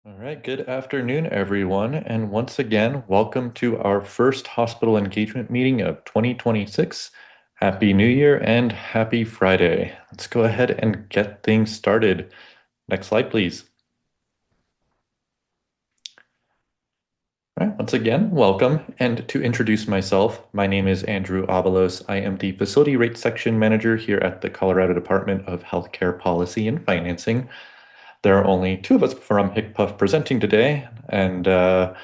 All right, good afternoon, everyone. And once again, welcome to our first hospital engagement meeting of 2026. Happy New Year and happy Friday. Let's go ahead and get things started. Next slide, please. All right, once again, welcome. And to introduce myself, my name is Andrew Avalos. I am the Facility Rate Section Manager here at the Colorado Department of Healthcare Policy and Financing. There are only two of us from HICPUF presenting today, and I'll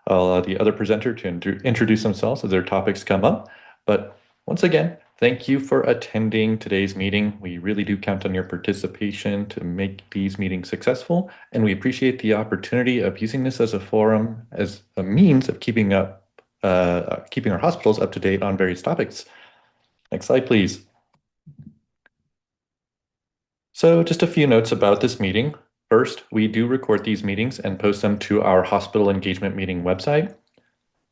allow the other presenter to introduce themselves as their topics come up. But once again, thank you for attending today's meeting. We really do count on your participation to make these meetings successful, and we appreciate the opportunity of using this as a forum, as a means of keeping our hospitals up to date on various topics. Next slide, please. So just a few notes about this meeting. First, we do record these meetings and post them to our hospital engagement meeting website.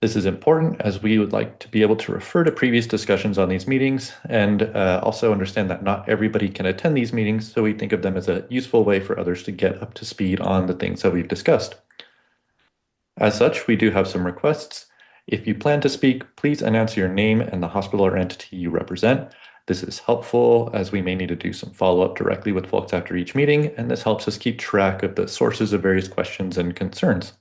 This is important as we would like to be able to refer to previous discussions on these meetings and also understand that not everybody can attend these meetings, so we think of them as a useful way for others to get up to speed on the things that we've discussed. As such, we do have some requests. If you plan to speak, please announce your name and the hospital or entity you represent. This is helpful as we may need to do some follow-up directly with folks after each meeting, and this helps us keep track of the sources of various questions and concerns.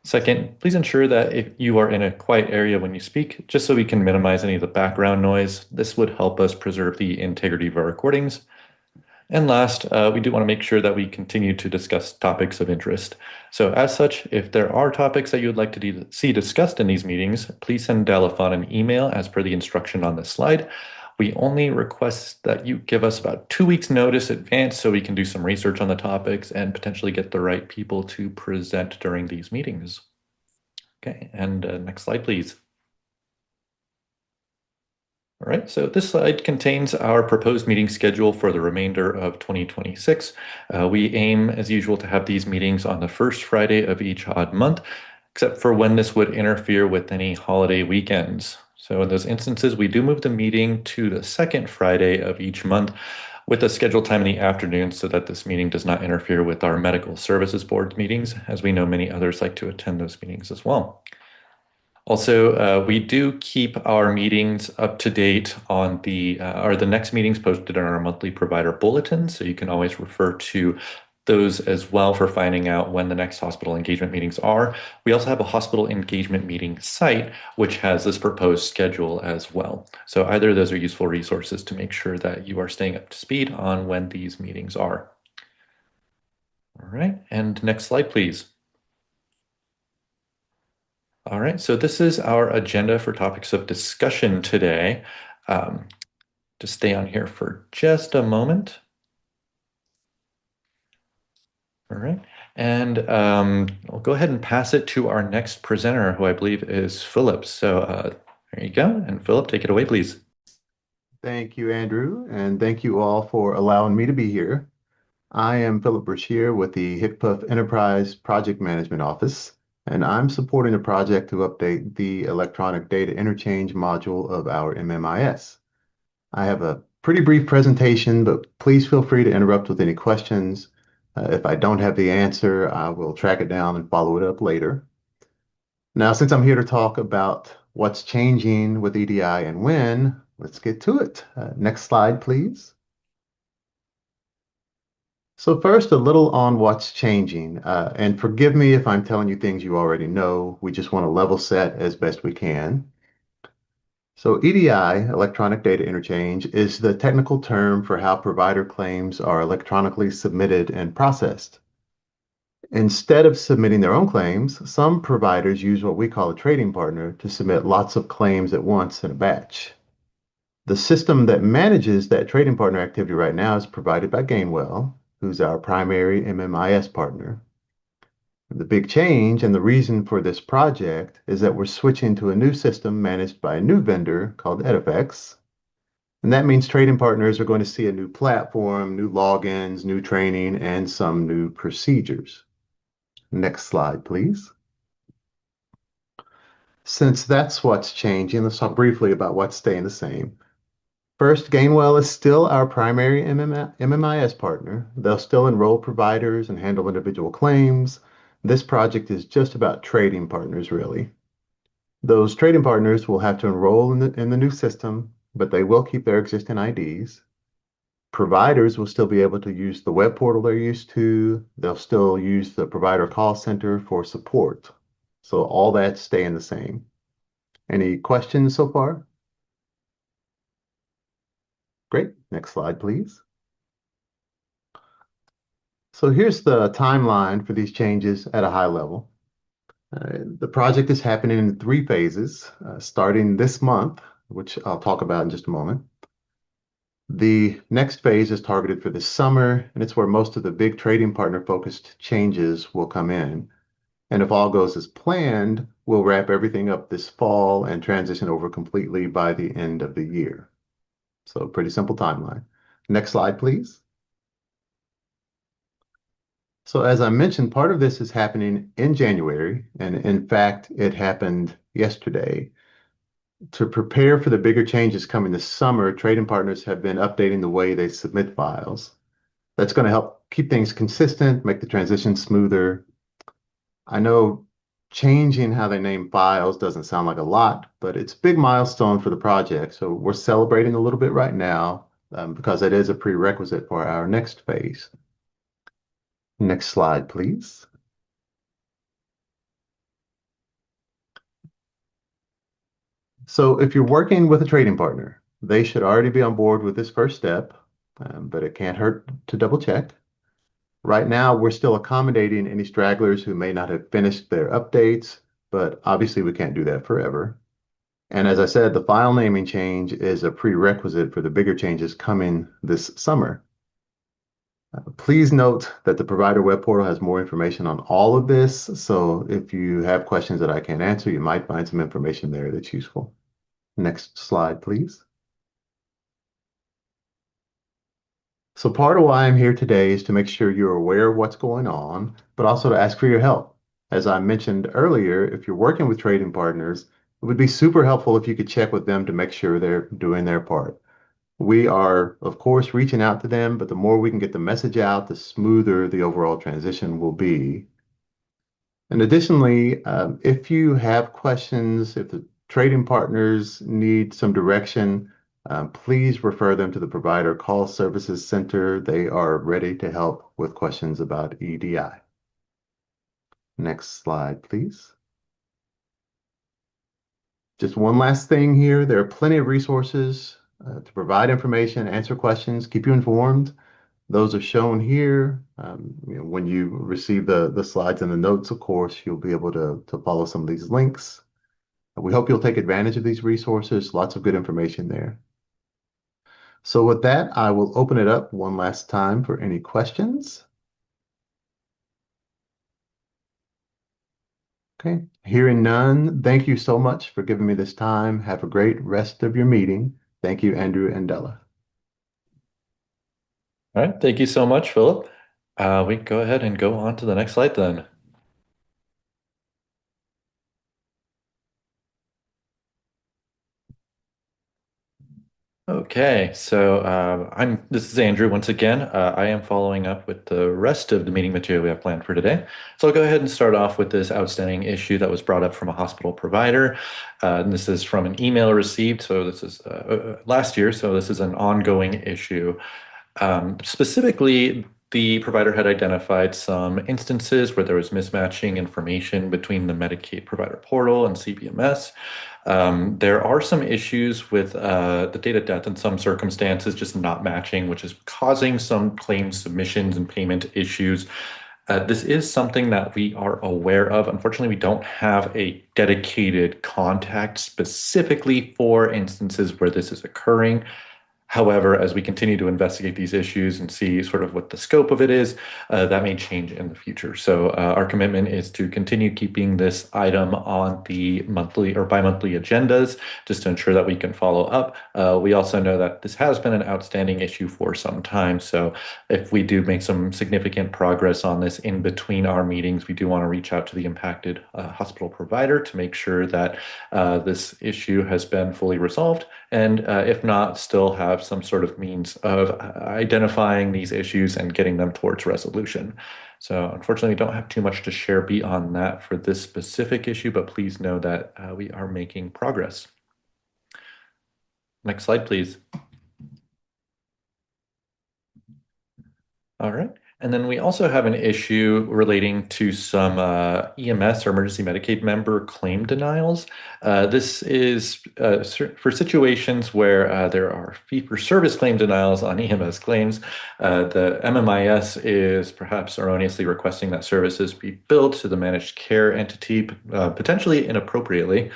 Second, please ensure that if you are in a quiet area when you speak, just so we can minimize any of the background noise. This would help us preserve the integrity of our recordings. And last, we do want to make sure that we continue to discuss topics of interest. So as such, if there are topics that you would like to see discussed in these meetings, please send Dalafon an email as per the instruction on this slide. We only request that you give us about 2 weeks notice advance so we can do some research on the topics and potentially get the right people to present during these meetings. Okay, and next slide, please. All right, so this slide contains our proposed meeting schedule for the remainder of 2026. We aim, as usual, to have these meetings on the first Friday of each odd month, except for when this would interfere with any holiday weekends. So in those instances, we do move the meeting to the second Friday of each month with a scheduled time in the afternoon so that this meeting does not interfere with our medical services board meetings, as we know many others like to attend those meetings as well. Also, we do keep our meetings up to date on the next meetings posted in our monthly provider bulletin, so you can always refer to those as well for finding out when the next hospital engagement meetings are. We also have a hospital engagement meeting site, which has this proposed schedule as well. So either of those are useful resources to make sure that you are staying up to speed on when these meetings are. All right, and next slide, please. All right, so this is our agenda for topics of discussion today. Just stay on here for just a moment. All right, and I'll go ahead and pass it to our next presenter, who I believe is Philip. So there you go, and Philip, take it away, please. Thank you, Andrew, and thank you all for allowing me to be here. I am Philip Brashear with the HICPUF Enterprise Project Management Office, and I'm supporting a project to update the electronic data interchange module of our MMIS. I have a pretty brief presentation, but please feel free to interrupt with any questions. If I don't have the answer, I will track it down and follow it up later. Now, since I'm here to talk about what's changing with EDI and when, let's get to it. Next slide, please. So first, a little on what's changing. And forgive me if I'm telling you things you already know. We just want to level set as best we can. So EDI, Electronic Data Interchange, is the technical term for how provider claims are electronically submitted and processed. Instead of submitting their own claims, some providers use what we call a trading partner to submit lots of claims at once in a batch. The system that manages that trading partner activity right now is provided by Gainwell, who's our primary MMIS partner. The big change and the reason for this project is that we're switching to a new system managed by a new vendor called Edifx. And that means trading partners are going to see a new platform, new logins, new training, and some new procedures. Next slide, please. Since that's what's changing, let's talk briefly about what's staying the same. First, Gainwell is still our primary MMIS partner. They'll still enroll providers and handle individual claims. This project is just about trading partners, really. Those trading partners will have to enroll in the new system, but they will keep their existing IDs. Providers will still be able to use the web portal they're used to. They'll still use the provider call center for support. So all that's staying the same. Any questions so far? Great. Next slide, please. So here's the timeline for these changes at a high level. The project is happening in three phases, starting this month, which I'll talk about in just a moment. The next phase is targeted for this summer, and it's where most of the big trading partner focused changes will come in. And if all goes as planned, we'll wrap everything up this fall and transition over completely by the end of the year. So pretty simple timeline. Next slide, please. So as I mentioned, part of this is happening in January, and in fact, it happened yesterday. To prepare for the bigger changes coming this summer, trading partners have been updating the way they submit files. That's going to help keep things consistent, make the transition smoother. I know changing how they name files doesn't sound like a lot, but it's a big milestone for the project. So we're celebrating a little bit right now because it is a prerequisite for our next phase. Next slide, please. So if you're working with a trading partner, they should already be on board with this first step, but it can't hurt to double check. Right now, we're still accommodating any stragglers who may not have finished their updates, but obviously we can't do that forever. And as I said, the file naming change is a prerequisite for the bigger changes coming this summer. Please note that the provider web portal has more information on all of this. So if you have questions that I can't answer, you might find some information there that's useful. Next slide, please. So part of why I'm here today is to make sure you're aware of what's going on, but also to ask for your help. As I mentioned earlier, if you're working with trading partners, it would be super helpful if you could check with them to make sure they're doing their part. We are, of course, reaching out to them, but the more we can get the message out, the smoother the overall transition will be. And additionally, if you have questions, if the trading partners need some direction, please refer them to the Provider Call Services Center. They are ready to help with questions about EDI. Next slide, please. Just one last thing here. There are plenty of resources to provide information, answer questions, keep you informed. Those are shown here. When you receive the slides and the notes, of course, you'll be able to follow some of these links. We hope you'll take advantage of these resources. Lots of good information there. So with that, I will open it up one last time for any questions. Okay, hearing none, thank you so much for giving me this time. Have a great rest of your meeting. Thank you, Andrew and Della. All right, thank you so much, Philip. We can go ahead and go on to the next slide then. Okay, so this is Andrew once again. I am following up with the rest of the meeting material we have planned for today. So I'll go ahead and start off with this outstanding issue that was brought up from a hospital provider. And this is from an email received. So this is last year. So this is an ongoing issue. Specifically, the provider had identified some instances where there was mismatching information between the Medicaid provider portal and CBMS. There are some issues with the date of death in some circumstances just not matching, which is causing some claim submissions and payment issues. This is something that we are aware of. Unfortunately, we don't have a dedicated contact specifically for instances where this is occurring. However, as we continue to investigate these issues and see sort of what the scope of it is, that may change in the future. So our commitment is to continue keeping this item on the monthly or bi-monthly agendas just to ensure that we can follow up. We also know that this has been an outstanding issue for some time. So if we do make some significant progress on this in between our meetings, we do want to reach out to the impacted hospital provider to make sure that this issue has been fully resolved. And if not, still have some sort of means of identifying these issues and getting them towards resolution. So unfortunately, we don't have too much to share beyond that for this specific issue, but please know that we are making progress. Next slide, please. All right. And then we also have an issue relating to some EMS or emergency Medicaid member claim denials. This is for situations where there are fee-for-service claim denials on EMS claims. The MMIS is perhaps erroneously requesting that services be billed to the managed care entity, potentially inappropriately.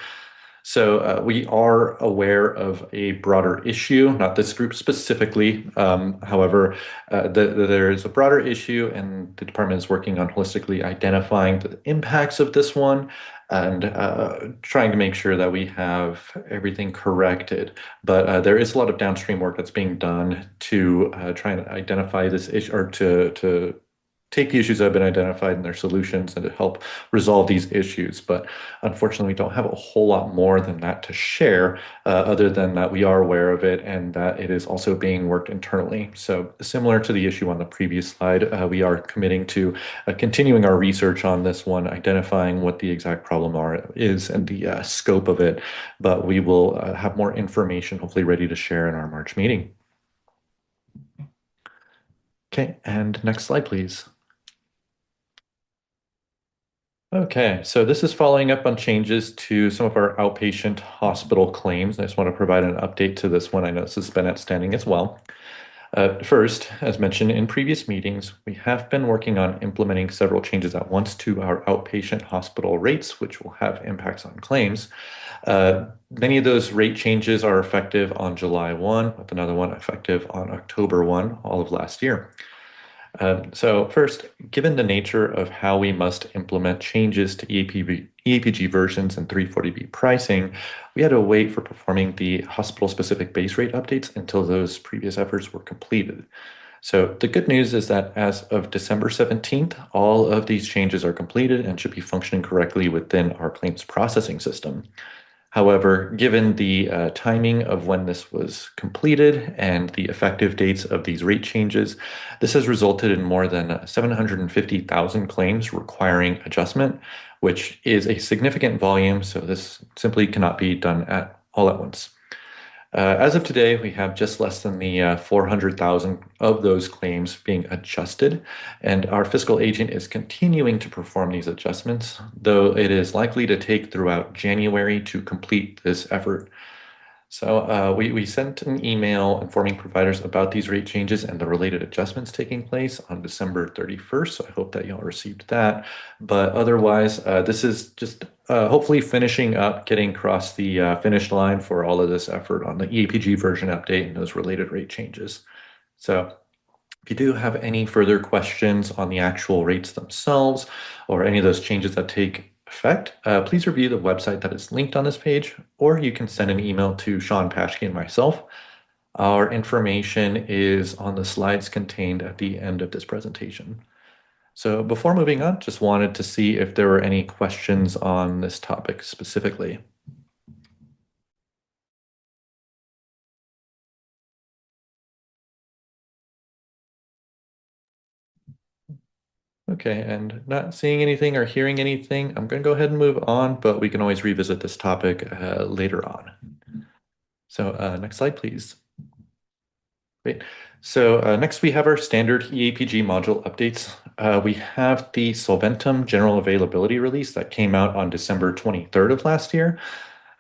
So we are aware of a broader issue, not this group specifically. However, there is a broader issue, and the department is working on holistically identifying the impacts of this one and trying to make sure that we have everything corrected. But there is a lot of downstream work that's being done to try and identify this issue or to take the issues that have been identified and their solutions and to help resolve these issues. But unfortunately, we don't have a whole lot more than that to share, other than that we are aware of it and that it is also being worked internally. So similar to the issue on the previous slide, we are committing to continuing our research on this one, identifying what the exact problem is and the scope of it. But we will have more information hopefully ready to share in our March meeting. Okay, and next slide, please. Okay, so this is following up on changes to some of our outpatient hospital claims. I just want to provide an update to this one. I know this has been outstanding as well. First, as mentioned in previous meetings, we have been working on implementing several changes at once to our outpatient hospital rates, which will have impacts on claims. Many of those rate changes are effective on July 1, with another one effective on October 1, all of last year. So first, given the nature of how we must implement changes to EAPG versions and 340B pricing, we had to wait for performing the hospital-specific base rate updates until those previous efforts were completed. So the good news is that as of December 17th, all of these changes are completed and should be functioning correctly within our claims processing system. However, given the timing of when this was completed and the effective dates of these rate changes, this has resulted in more than 750,000 claims requiring adjustment, which is a significant volume, so this simply cannot be done all at once. As of today, we have just less than the 400,000 of those claims being adjusted, and our fiscal agent is continuing to perform these adjustments, though it is likely to take throughout January to complete this effort. So we sent an email informing providers about these rate changes and the related adjustments taking place on December 31st. So I hope that y'all received that. But otherwise, this is just hopefully finishing up, getting across the finish line for all of this effort on the EAPG version update and those related rate changes. So if you do have any further questions on the actual rates themselves or any of those changes that take effect, please review the website that is linked on this page, or you can send an email to Sean Paschke and myself. Our information is on the slides contained at the end of this presentation. So before moving on, just wanted to see if there were any questions on this topic specifically. Okay, and not seeing anything or hearing anything, I'm going to go ahead and move on, but we can always revisit this topic later on. So next slide, please. Great. So next we have our standard EAPG module updates. We have the Solventum general availability release that came out on December 23rd of last year.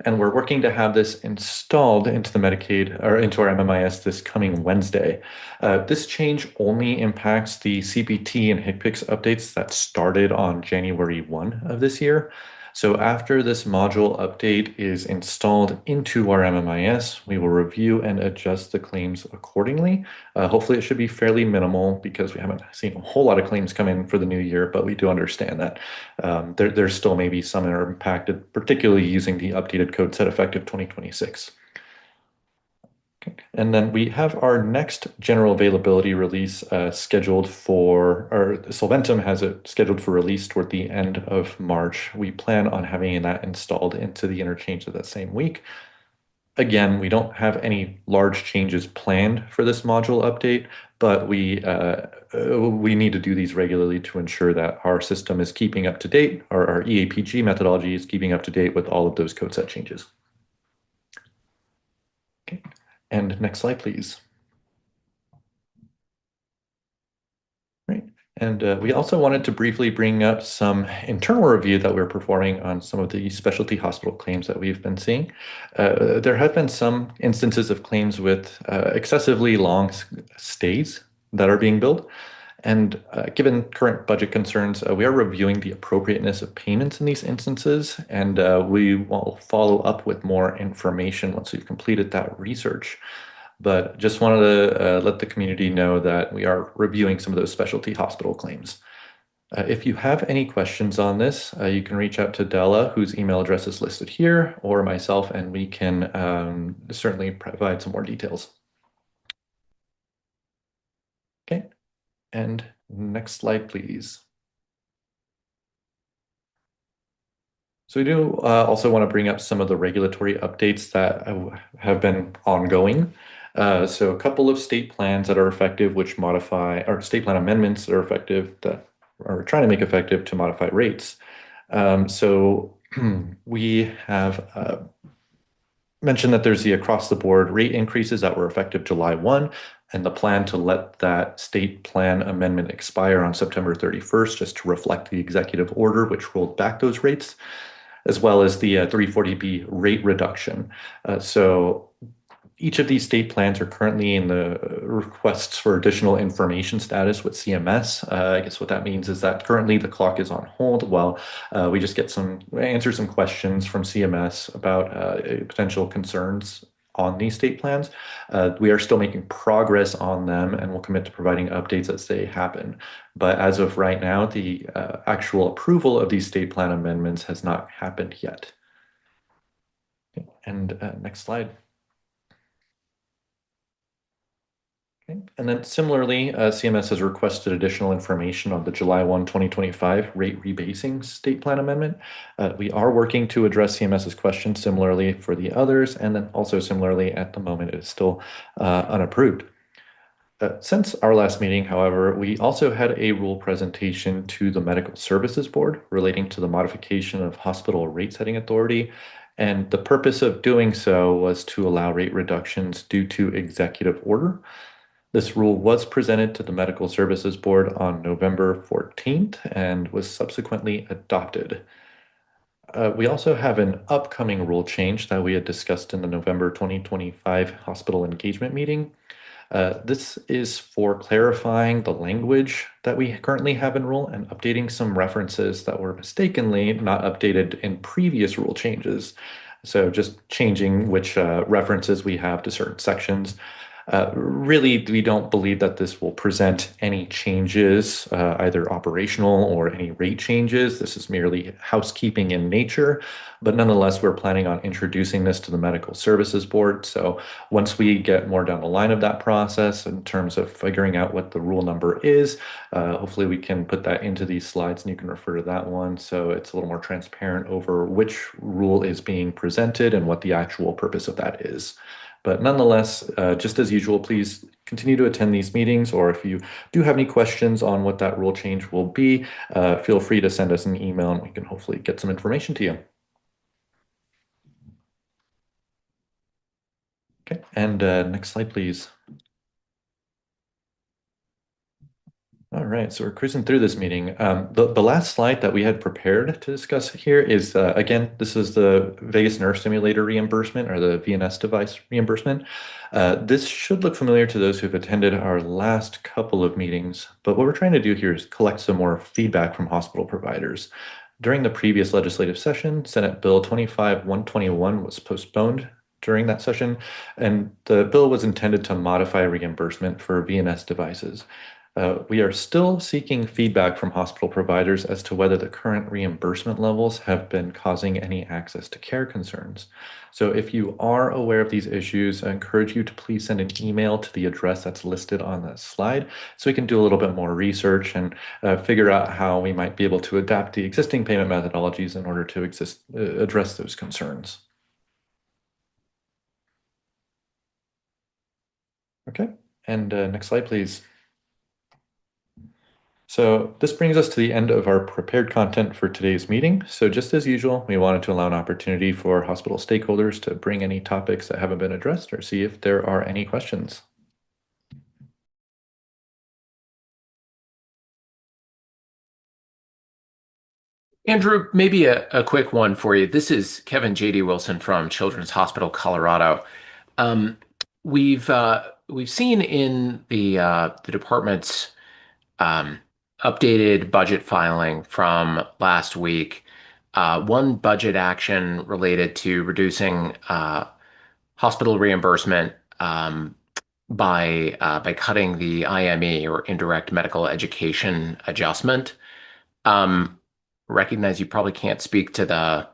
And we're working to have this installed into the Medicaid or into our MMIS this coming Wednesday. This change only impacts the CPT and HCPCS updates that started on January 1 of this year. So after this module update is installed into our MMIS, we will review and adjust the claims accordingly. Hopefully it should be fairly minimal because we haven't seen a whole lot of claims come in for the new year, but we do understand that there's still maybe some that are impacted, particularly using the updated code set effective 2026. Okay. And then we have our next general availability release scheduled for, or Solventum has it scheduled for release toward the end of March. We plan on having that installed into the interchange of that same week. Again, we don't have any large changes planned for this module update, but we need to do these regularly to ensure that our system is keeping up to date, or our EAPG methodology is keeping up to date with all of those code set changes. Okay. And next slide, please. Right. And we also wanted to briefly bring up some internal review that we're performing on some of the specialty hospital claims that we've been seeing. There have been some instances of claims with excessively long stays that are being billed. And given current budget concerns, we are reviewing the appropriateness of payments in these instances, and we will follow up with more information once we've completed that research. But just wanted to let the community know that we are reviewing some of those specialty hospital claims. If you have any questions on this, you can reach out to Della, whose email address is listed here, or myself, and we can certainly provide some more details. Okay, and next slide, please. So we do also want to bring up some of the regulatory updates that have been ongoing. So a couple of state plans that are effective, which modify, or state plan amendments that are effective, that are trying to make effective to modify rates. So we have mentioned that there's the across the board rate increases that were effective July 1, and the plan to let that state plan amendment expire on September 31st, just to reflect the executive order, which rolled back those rates, as well as the 340B rate reduction. So each of these state plans are currently in the requests for additional information status with CMS. I guess what that means is that currently the clock is on hold while we just answer some questions from CMS about potential concerns on these state plans. We are still making progress on them and we'll commit to providing updates as they happen. But as of right now, the actual approval of these state plan amendments has not happened yet. And next slide. Okay. And then similarly, CMS has requested additional information on the July 1, 2025 rate rebasing state plan amendment. We are working to address CMS's questions similarly for the others, and then also similarly at the moment it is still unapproved. Since our last meeting, however, we also had a rule presentation to the Medical Services Board relating to the modification of hospital rate setting authority. And the purpose of doing so was to allow rate reductions due to executive order. This rule was presented to the Medical Services Board on November 14th and was subsequently adopted. We also have an upcoming rule change that we had discussed in the November 2025 hospital engagement meeting. This is for clarifying the language that we currently have in rule and updating some references that were mistakenly not updated in previous rule changes. So just changing which references we have to certain sections. Really, we don't believe that this will present any changes, either operational or any rate changes. This is merely housekeeping in nature, but nonetheless, we're planning on introducing this to the Medical Services Board. So once we get more down the line of that process in terms of figuring out what the rule number is, hopefully we can put that into these slides and you can refer to that one. So it's a little more transparent over which rule is being presented and what the actual purpose of that is. But nonetheless, just as usual, please continue to attend these meetings, or if you do have any questions on what that rule change will be, feel free to send us an email and we can hopefully get some information to you. Okay, and next slide, please. All right, so we're cruising through this meeting. The last slide that we had prepared to discuss here is, again, this is the vagus nerve stimulator reimbursement or the VNS device reimbursement. This should look familiar to those who've attended our last couple of meetings, but what we're trying to do here is collect some more feedback from hospital providers. During the previous legislative session, Senate Bill 25-121 was postponed during that session, and the bill was intended to modify reimbursement for VNS devices. We are still seeking feedback from hospital providers as to whether the current reimbursement levels have been causing any access to care concerns. So if you are aware of these issues, I encourage you to please send an email to the address that's listed on that slide so we can do a little bit more research and figure out how we might be able to adapt the existing payment methodologies in order to address those concerns. Okay, and next slide, please. So this brings us to the end of our prepared content for today's meeting. So just as usual, we wanted to allow an opportunity for hospital stakeholders to bring any topics that haven't been addressed or see if there are any questions. Andrew, maybe a quick one for you. This is Kevin J.D. Wilson from Children's Hospital Colorado. Um, we've seen in the department's um, updated budget filing from last week one budget action related to reducing hospital reimbursement by cutting the IME or indirect medical education adjustment. Um, Recognize you probably can't speak to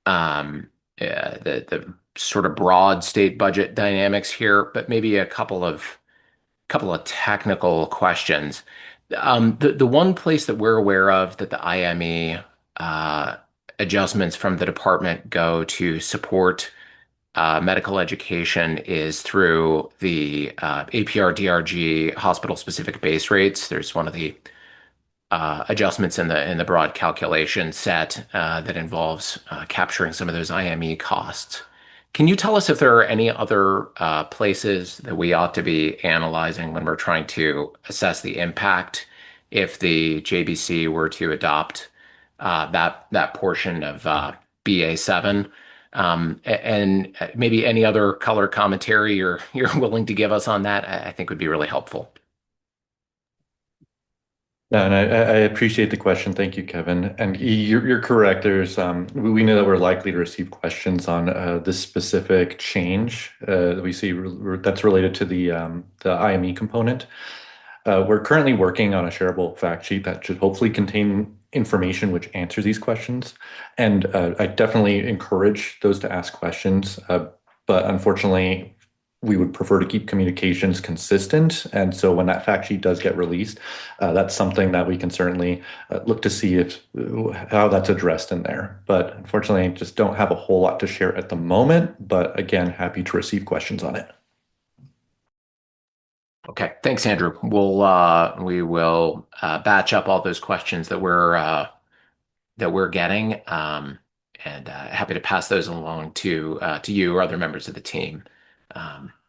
um, the sort of broad state budget dynamics here, but maybe a couple of technical questions. The one place that we're aware of that the IME uh, adjustments from the department go to support medical education is through the APR DRG hospital specific base rates. There's one of the adjustments in the broad calculation set that involves capturing some of those IME costs. Can you tell us if there are any other places that we ought to be analyzing when we're trying to assess the impact if the JBC were to adopt that portion of BA7? And maybe any other color commentary you're willing to give us on that, I think would be really helpful. Yeah, and I appreciate the question. Thank you, Kevin. And you're correct. We know that we're likely to receive questions on this specific change that we see that's related to the IME component. We're currently working on a shareable fact sheet that should hopefully contain information which answers these questions. And I definitely encourage those to ask questions. But unfortunately, we would prefer to keep communications consistent. And so when that fact sheet does get released, that's something that we can certainly look to see if how that's addressed in there. But unfortunately, I just don't have a whole lot to share at the moment. But again, happy to receive questions on it. Okay, thanks, Andrew. We will batch up all those questions that we're getting, and happy to pass those along to you or other members of the team.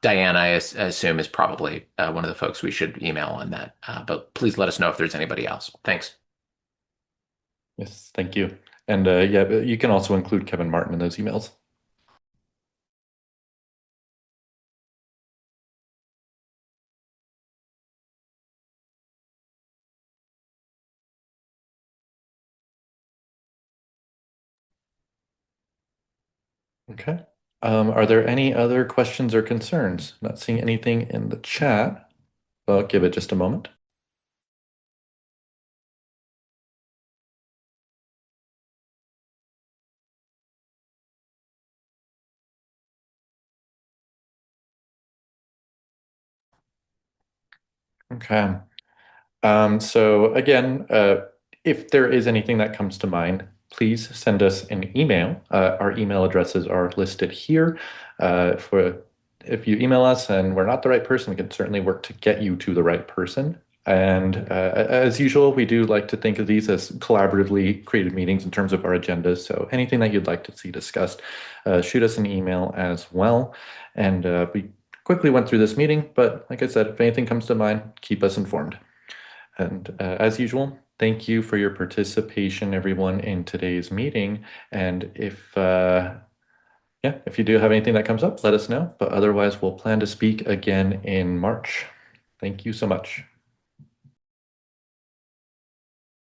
Diana, assume, is probably one of the folks we should email on that. But please let us know if there's anybody else. Thanks. Yes, thank you. And yeah, you can also include Kevin Martin in those emails. Okay. Are there any other questions or concerns? Not seeing anything in the chat. I'll give it just a moment. Okay. So again, if there is anything that comes to mind, please send us an email. Our email addresses are listed here. For if you email us and we're not the right person, we can certainly work to get you to the right person. And as usual, we do like to think of these as collaboratively created meetings in terms of our agendas. So anything that you'd like to see discussed, shoot us an email as well. And we quickly went through this meeting, but like I said, if anything comes to mind, keep us informed. And as usual, thank you for your participation, everyone, in today's meeting. And if you do have anything that comes up, let us know. But otherwise, we'll plan to speak again in March. Thank you so much.